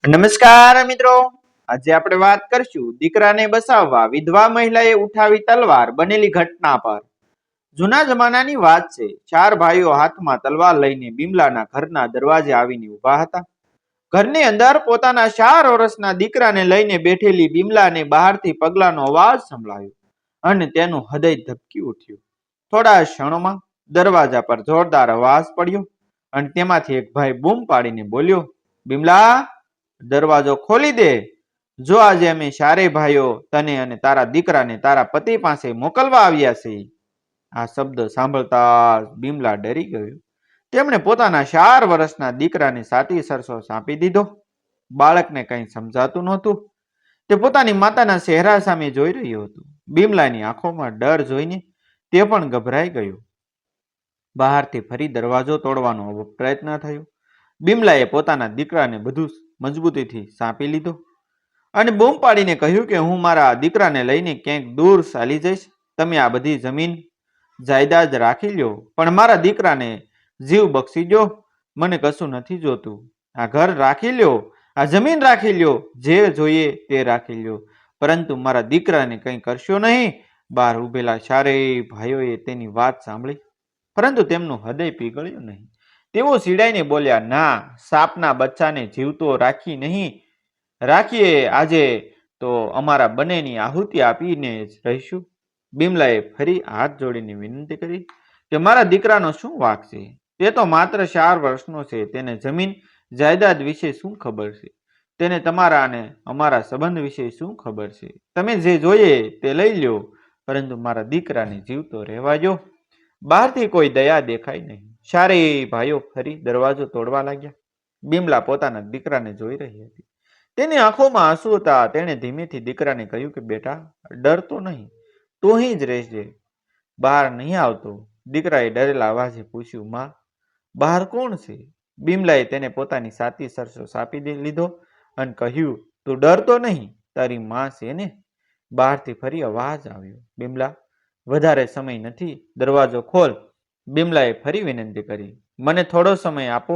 નમસ્કાર મિત્રો, આજે આપણે વાત કરશું દીકરાને બસાવવા વિધવા મહિલાએ ઉઠાવી તલવાર બનેલી ઘટના પર। જૂના જમાનાની વાત છે। ચાર ભાઈઓ હાથમાં તલવાર લઈને બિમલાના ઘરના દરવાજે આવીને ઊભા હતા। ઘરની અંદર પોતાના 4 વર્ષના દીકરાને લઈને બેઠેલી બિમલાને બહારથી પગલાંનો અવાજ સંભળાયો અને તેનું હૃદય ધબકી ઉઠ્યું। થોડા ક્ષણોમાં દરવાજા પર જોરદાર અવાજ પડ્યો અને તેમાંથી એક ભાઈ બૂમ પાડીને બોલ્યો, બિમલા, દરવાજો ખોલી દે। જો આજે અમે ચારેય ભાઈઓ તને અને તારા દીકરાને તારા પતિ પાસે મોકલવા આવ્યા છીએ। આ શબ્દ સાંભળતા બિમલા ડરી ગયો। તેમણે પોતાના 4 વર્ષના દીકરાને સાતી સરસો સાંપી દીધો। બાળકને કંઈ સમજાતું નહોતું। તે પોતાની માતાના ચહેરા સામે જોઈ રહ્યો હતો। બિમલાની આંખોમાં ડર જોઈને તે પણ ગભરાઈ ગયો। બહારથી ફરી દરવાજો તોડવાનો પ્રયત્ન થયો। બિમલાએ પોતાના દીકરાને બધું મજબૂતીથી સાંપી લીધો અને બૂમ પાડીને કહ્યું કે હું મારા દીકરાને લઈને ક્યાંક દૂર ચાલી જઈશ। તમે આ બધી જમીન જાયદાદ રાખી લ્યો, પણ મારા દીકરાને જીવ બક્ષી દો। મને કશું નથી જોતું। આ ઘર રાખી લ્યો, આ જમીન રાખી લ્યો, જે જોઈએ તે રાખી લ્યો, પરંતુ મારા દીકરાને કંઈ કરશો નહીં। બહાર ઉભેલા ચારેય ભાઈઓએ તેની વાત સાંભળી, પરંતુ તેમનું હૃદય પીગળ્યું નહીં। તેઓ ચીડાઈને બોલ્યા, ના, સાપના બચ્ચાને જીવતો રાખી નહીં રાખીએ, આજે તો અમારા બંનેની આહુતિ આપીને જ રહીશું। બિમલાએ ફરી હાથ જોડીને વિનંતી કરી કે મારા દીકરાનો શું વાંક છે? તે તો માત્ર 4 વર્ષનો છે। તેને જમીન જાયદાદ વિશે શું ખબર છે? તેને તમારા અને અમારા સંબંધ વિશે શું ખબર છે? તમે જે જોઈએ તે લઈ લ્યો, પરંતુ મારા દીકરાને જીવતો રહેવા દો। બહારથી કોઈ દયા દેખાઈ નહીં। ચારેય ભાઈઓ ફરી દરવાજો તોડવા લાગ્યા। બિમલા પોતાના દીકરાને જોઈ રહી હતી। તેની આંખોમાં આંસુ હતા। તેણે ધીમેથી દીકરાને કહ્યું કે બેટા, ડરતો નહીં, તું અહીં જ રહેજે, બહાર નહીં આવતો। દીકરાએ ડરેલા અવાજે પૂછ્યું, માં, બહાર કોણ છે? બિમલાએ તેને પોતાની સાતી સરસો સાપી લીધો અને કહ્યું, તું ડરતો નહીં, તારી માં છે ને? બહારથી ફરી અવાજ આવ્યો, બિમલા, વધારે સમય નથી, દરવાજો ખોલ। બિમલાએ ફરી વિનંતી કરી, મને થોડો સમય આપો,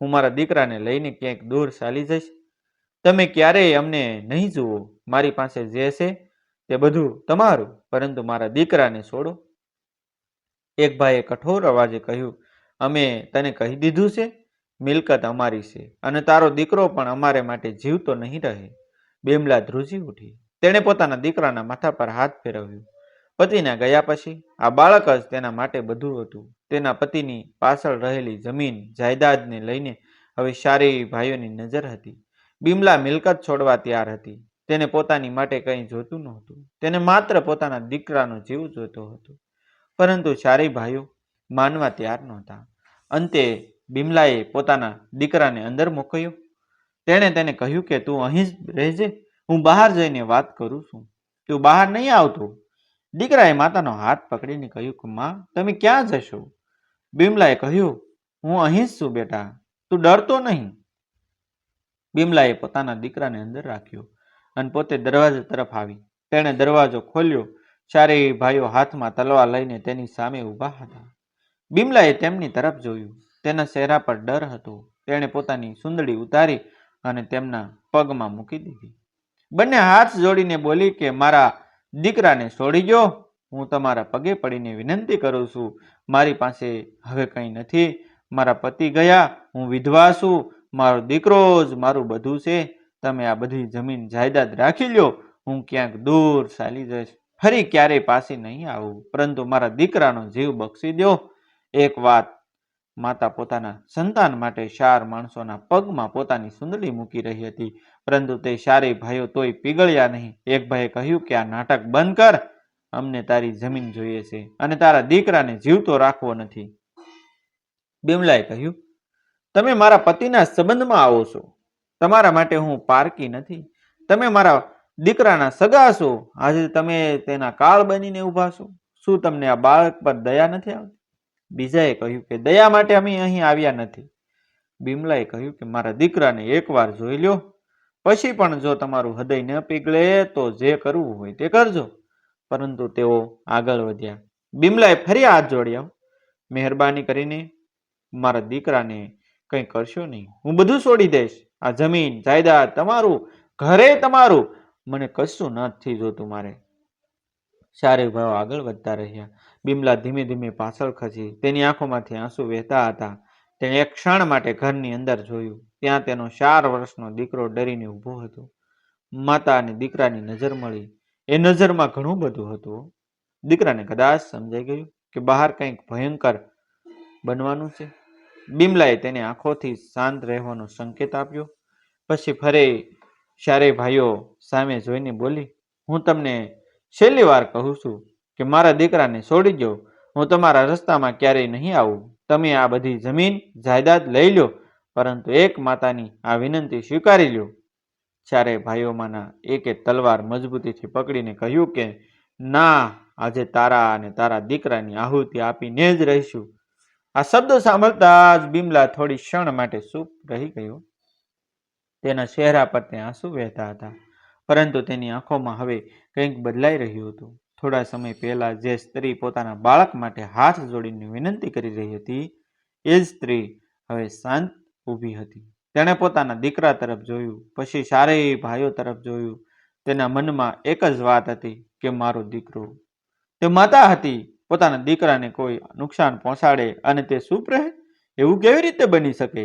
હું મારા દીકરાને લઈને ક્યાંક દૂર ચાલી જઈશ। તમે ક્યારેય અમને નહીં જુઓ। મારી પાસે જે છે તે બધું તમારું, પરંતુ મારા દીકરાને છોડો। એક ભાઈએ કઠોર અવાજે કહ્યું, અમે તને કહી દીધું છે, મિલકત અમારી છે અને તારો દીકરો પણ અમારે માટે જીવતો નહીં રહે। બિમલા ધ્રુજી ઉઠી। તેણે પોતાના દીકરાના માથા પર હાથ ફેરવ્યો। પતિના ગયા પછી આ બાળક જ તેના માટે બધું હતું। તેના પતિની પાછળ રહેલી જમીન જાયદાદને લઈને હવે ચારેય ભાઈઓની નજર હતી। બિમલા મિલકત છોડવા તૈયાર હતી। તેને પોતાની માટે કંઈ જોતું નહોતું। તેને માત્ર પોતાના દીકરાનો જીવ જોતો હતો, પરંતુ ચારેય ભાઈઓ માનવા તૈયાર નહોતા। અંતે બિમલાએ પોતાના દીકરાને અંદર મોકલ્યો। તેણે તેને કહ્યું કે તું અહીં જ રહેજે, હું બહાર જઈને વાત કરું છું, તું બહાર નહીં આવતો। દીકરાએ માતાનો હાથ પકડીને કહ્યું કે માં, તમે ક્યાં જશો? બિમલાએ કહ્યું, હું અહીં જ છું બેટા, તું ડરતો નહીં। બિમલાએ પોતાના દીકરાને અંદર રાખ્યો અને પોતે દરવાજા તરફ આવી। તેણે દરવાજો ખોલ્યો। ચારેય ભાઈઓ હાથમાં તલવાર લઈને તેની સામે ઊભા હતા। બિમલાએ તેમની તરફ જોયું। તેના ચહેરા પર ડર હતો। તેણે પોતાની સુંદડી ઉતારી અને તેમના પગમાં મૂકી દીધી। બંને હાથ જોડીને બોલી કે મારા દીકરાને છોડી દો। હું તમારા પગે પડીને વિનંતી કરું છું, મારી પાસે હવે કંઈ નથી। મારા પતિ ગયા, હું વિધવા છું, મારો દીકરો જ મારું બધું છે। તમે આ બધી જમીન જાયદાદ રાખી લ્યો, હું ક્યાંક દૂર ચાલી જઈશ, ફરી ક્યારેય પાછી નહીં આવું, પરંતુ મારા દીકરાનો જીવ બક્ષી દો। એક વાત, માતા પોતાના સંતાન માટે 4 માણસોના પગમાં પોતાની સુંદડી મૂકી રહી હતી, પરંતુ તે ચારેય ભાઈઓ તોય પીગળ્યા નહીં। એક ભાઈએ કહ્યું કે આ નાટક બંધ કર, અમને તારી જમીન જોઈએ છે અને તારા દીકરાને જીવતો રાખવો નથી। બિમલાએ કહ્યું, તમે મારા પતિના સંબંધમાં આવો છો, તમારા માટે હું પારકી નથી। તમે મારા દીકરાના સગા છો, આજે તમે તેના કાળ બનીને ઊભા છો। શું તમને આ બાળક પર દયા નથી આવતી? બીજાએ કહ્યું કે દયા માટે અમે અહીં આવ્યા નથી। બિમલાએ કહ્યું કે મારા દીકરાને એકવાર જોઈ લ્યો, પછી પણ જો તમારું હૃદય ન પીગળે તો જે કરવું હોય તે કરજો। પરંતુ તેઓ આગળ વધ્યા। બિમલાએ ફરી હાથ જોડ્યા, મહેરબાની કરીને મારા દીકરાને કંઈ કરશો નહીં, હું બધું છોડી દઈશ, આ જમીન જાયદાદ તમારું, ઘરે તમારું, મને કશું નથી જોતું મારે. ચારેય ભાઈઓ આગળ વધતા રહ્યા. બિમલા ધીમે ધીમે પાછળ ખસી. તેની આંખોમાંથી આંસુ વહેતા હતા. તેણે એક ક્ષણ માટે ઘરની અંદર જોયું. ત્યાં તેનો 4 વર્ષનો દીકરો ડરીને ઊભો હતો. માતા અને દીકરાની નજર મળી. એ નજરમાં ઘણું બધું હતું. દીકરાને કદાચ સમજાઈ ગયું કે બહાર કંઈક ભયંકર બનવાનું છે. બિમલાએ તેને આંખોથી શાંત રહેવાનો સંકેત આપ્યો. પછી ફરી ચારેય ભાઈઓ સામે જોઈને બોલી, હું તમને છેલ્લી વાર કહું છું કે મારા દીકરાને છોડી દો. હું તમારા રસ્તામાં ક્યારેય નહીં આવું. તમે આ બધી જમીન જાયદાદ લઈ લો, પરંતુ એક માતાની આ વિનંતી સ્વીકારી લો. ચારેય ભાઈઓમાંના એકે તલવાર મજબૂતીથી પકડીને કહ્યું કે ના, આજે તારા અને તારા દીકરાની આહુતિ આપીને જ રહીશું. આ શબ્દો સાંભળતા જ બિમલા થોડી ક્ષણ માટે ચૂપ રહી ગયો. તેના ચહેરા પર તે આંસુ વહેતા હતા, પરંતુ તેની આંખોમાં હવે કંઈક બદલાઈ રહ્યું હતું. થોડા સમય પહેલા જે સ્ત્રી પોતાના બાળક માટે હાથ જોડીને વિનંતી કરી રહી હતી, એ જ સ્ત્રી હવે શાંત ઊભી હતી. તેણે પોતાના દીકરા તરફ જોયું, પછી ચારેય ભાઈઓ તરફ જોયું. તેના મનમાં એક જ વાત હતી કે મારો દીકરો. તે માતા હતી, પોતાના દીકરાને કોઈ નુકસાન પહોંચાડે અને તે ચૂપ રહે, એવું કેવી રીતે બની શકે?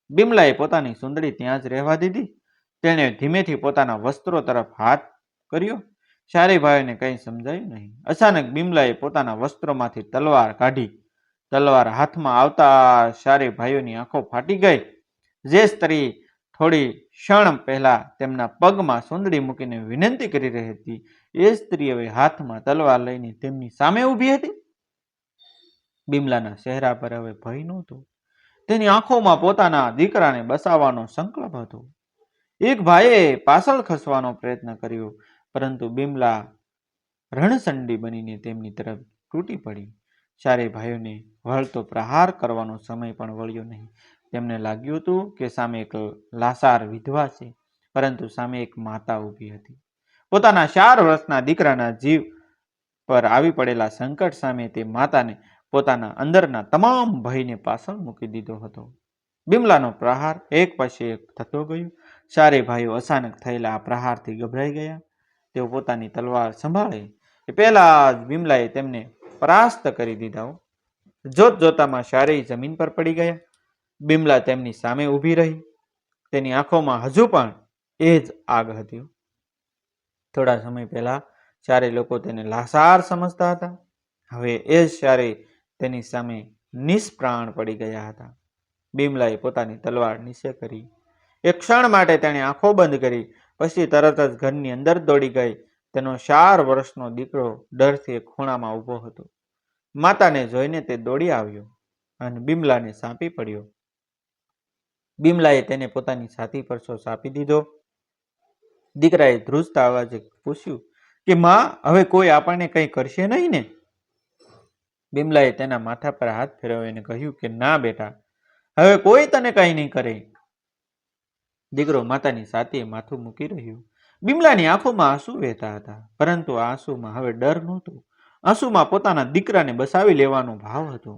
બિમલાએ પોતાની સુંદરી ત્યાં જ રહેવા દીધી. તેણે ધીમેથી પોતાના વસ્ત્રો તરફ હાથ કર્યો. ચારેય ભાઈઓને કંઈ સમજાયું નહીં. અચાનક બિમલાએ પોતાના વસ્ત્રોમાંથી તલવાર કાઢી. તલવાર હાથમાં આવતા ચારેય ભાઈઓની આંખો ફાટી ગઈ. જે સ્ત્રી થોડી ક્ષણ પહેલા તેમના પગમાં સુંદડી મૂકીને વિનંતી કરી રહી હતી, એ સ્ત્રી હવે હાથમાં તલવાર લઈને તેમની સામે ઊભી હતી. બિમલાના ચહેરા પર હવે ભય નહોતો. તેની આંખોમાં પોતાના દીકરાને બચાવવાનો સંકલ્પ હતો. એક ભાઈએ પાછળ ખસવાનો પ્રયત્ન કર્યો, પરંતુ બિમલા રણસંડી બનીને તેમની તરફ તૂટી પડી. ચારેય ભાઈઓને વળતો પ્રહાર કરવાનો સમય પણ વળ્યો નહીં. તેમને લાગ્યું હતું કે સામે એક લાચાર વિધવા છે, પરંતુ સામે એક માતા ઊભી હતી. પોતાના 4 વર્ષના દીકરાના જીવ પર આવી પડેલા સંકટ સામે તે માતાને પોતાના અંદરના તમામ ભયને પાછળ મૂકી દીધો હતો. બિમલાનો પ્રહાર એક પછી એક થતો ગયો. ચારેય ભાઈઓ અચાનક થયેલા આ પ્રહારથી ગભરાઈ ગયા. તેઓ પોતાની તલવાર સંભાળે એ પહેલા જ બિમલાએ તેમને પરાસ્ત કરી દીધા. જોત જોતામાં ચારેય જમીન પર પડી ગયા. બિમલા તેમની સામે ઊભી રહી. તેની આંખોમાં હજુ પણ એ જ આગ હતી. થોડા સમય પહેલા ચારેય લોકો તેને લાચાર સમજતા હતા. હવે એ જ ચારેય તેની સામે નિષ્પ્રાણ પડી ગયા હતા. બિમલાએ પોતાની તલવાર નીચે કરી. એક ક્ષણ માટે તેણે આંખો બંધ કરી, પછી તરત જ ઘરની અંદર દોડી ગઈ. તેનો 4 વર્ષનો દીકરો ડરથી એક ખૂણામાં ઊભો હતો. માતાને જોઈને તે દોડી આવ્યો અને બિમલાને સાંપી પડ્યો. બિમલાએ તેને પોતાની છાતી પર ચાપી દીધો. દીકરાએ ધ્રુજતા અવાજે પૂછ્યું કે માં, હવે કોઈ આપણને કંઈ કરશે નહીં ને? બિમલાએ તેના માથા પર હાથ ફેરવીને કહ્યું કે ના બેટા, હવે કોઈ તને કંઈ નહીં કરે. દીકરો માતાની છાતીએ માથું મૂકી રહ્યો. બિમલાની આંખોમાં આંસુ વહેતા હતા, પરંતુ આ આંસુમાં હવે ડર નહોતો. આંસુમાં પોતાના દીકરાને બચાવી લેવાનો ભાવ હતો.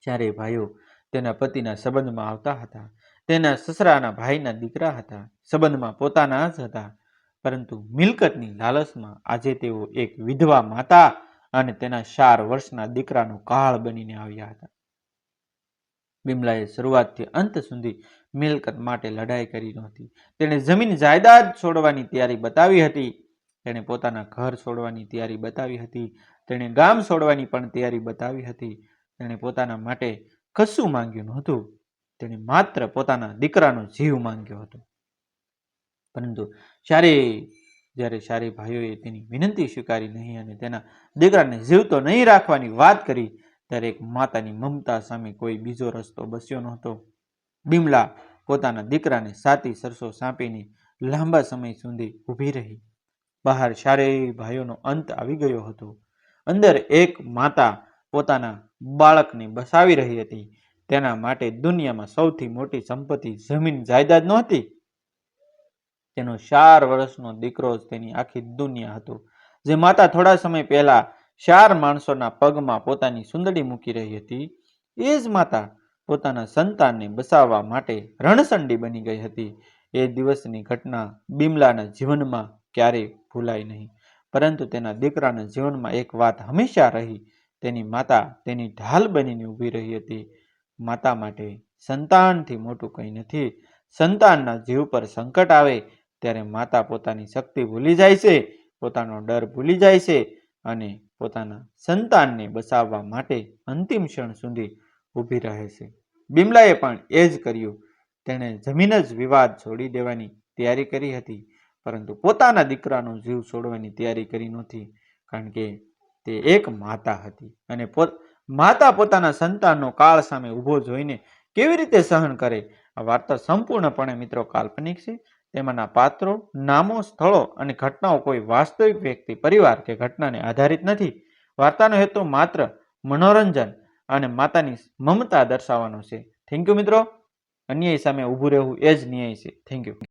ચારેય ભાઈઓ તેના પતિના સંબંધમાં આવતા હતા. તેના સસરાના ભાઈના દીકરા હતા. સંબંધમાં પોતાના જ હતા, પરંતુ મિલકતની લાલચમાં આજે તેઓ એક વિધવા માતા અને તેના 4 વર્ષના દીકરાનો કાળ બનીને આવ્યા હતા. બિમલાએ શરૂઆતથી અંત સુધી મિલકત માટે લડાઈ કરી નહોતી. તેણે જમીન જાયદાદ છોડવાની તૈયારી બતાવી હતી. તેણે પોતાના ઘર છોડવાની તૈયારી બતાવી હતી. તેણે ગામ છોડવાની પણ તૈયારી બતાવી હતી. તેણે પોતાના માટે કશું માંગ્યું નહોતું. તેણે માત્ર પોતાના દીકરાનો જીવ માંગ્યો હતો. પરંતુ જ્યારે ચારેય ભાઈઓએ તેની વિનંતી સ્વીકારી નહીં અને તેના દીકરાને જીવતો નહીં રાખવાની વાત કરી, ત્યારે એક માતાની મમતા સામે કોઈ બીજો રસ્તો બસ્યો નહોતો. બિમલા પોતાના દીકરાને છાતી સરસો સાંપીને લાંબા સમય સુધી ઊભી રહી. બહાર ચારેય ભાઈઓનો અંત આવી ગયો હતો. અંદર એક માતા પોતાના બાળકને બચાવી રહી હતી. તેના માટે દુનિયામાં સૌથી મોટી સંપત્તિ જમીન જાયદાદ નહોતી. તેનો 4 વર્ષનો દીકરો જ તેની આખી દુનિયા હતો. જે માતા થોડા સમય પહેલા 4 માણસોના પગમાં પોતાની સુંદડી મૂકી રહી હતી, એ જ માતા પોતાના સંતાનને બચાવવા માટે રણસંડી બની ગઈ હતી. એ દિવસની ઘટના બિમલાના જીવનમાં ક્યારેય ભૂલાય નહીં. પરંતુ તેના દીકરાના જીવનમાં એક વાત હંમેશા રહી. તેની માતા તેની ઢાલ બનીને ઊભી રહી હતી. માતા માટે સંતાનથી મોટું કંઈ નથી. સંતાનના જીવ પર સંકટ આવે ત્યારે માતા પોતાની શક્તિ ભૂલી જાય છે, પોતાનો ડર ભૂલી જાય છે અને પોતાના સંતાનને બચાવવા માટે અંતિમ ક્ષણ સુધી ઊભી રહે છે. બિમલાએ પણ એ જ કર્યું. તેણે જમીન જ વિવાદ છોડી દેવાની તૈયારી કરી હતી, પરંતુ પોતાના દીકરાનો જીવ છોડવાની તૈયારી કરી નહોતી, કારણ કે તે એક માતા હતી અને માતા પોતાના સંતાનનો કાળ સામે ઊભો જોઈને કેવી રીતે સહન કરે. આ વાર્તા સંપૂર્ણપણે મિત્રો કાલ્પનિક છે. તેમાંના પાત્રો, નામો, સ્થળો અને ઘટનાઓ કોઈ વાસ્તવિક વ્યક્તિ, પરિવાર કે ઘટનાને આધારિત નથી. વાર્તાનો હેતુ માત્ર મનોરંજન અને માતાની મમતા દર્શાવવાનો છે. થેન્ક યુ મિત્રો. અન્યાય સામે ઊભું રહેવું એ જ ન્યાય છે. Thank you.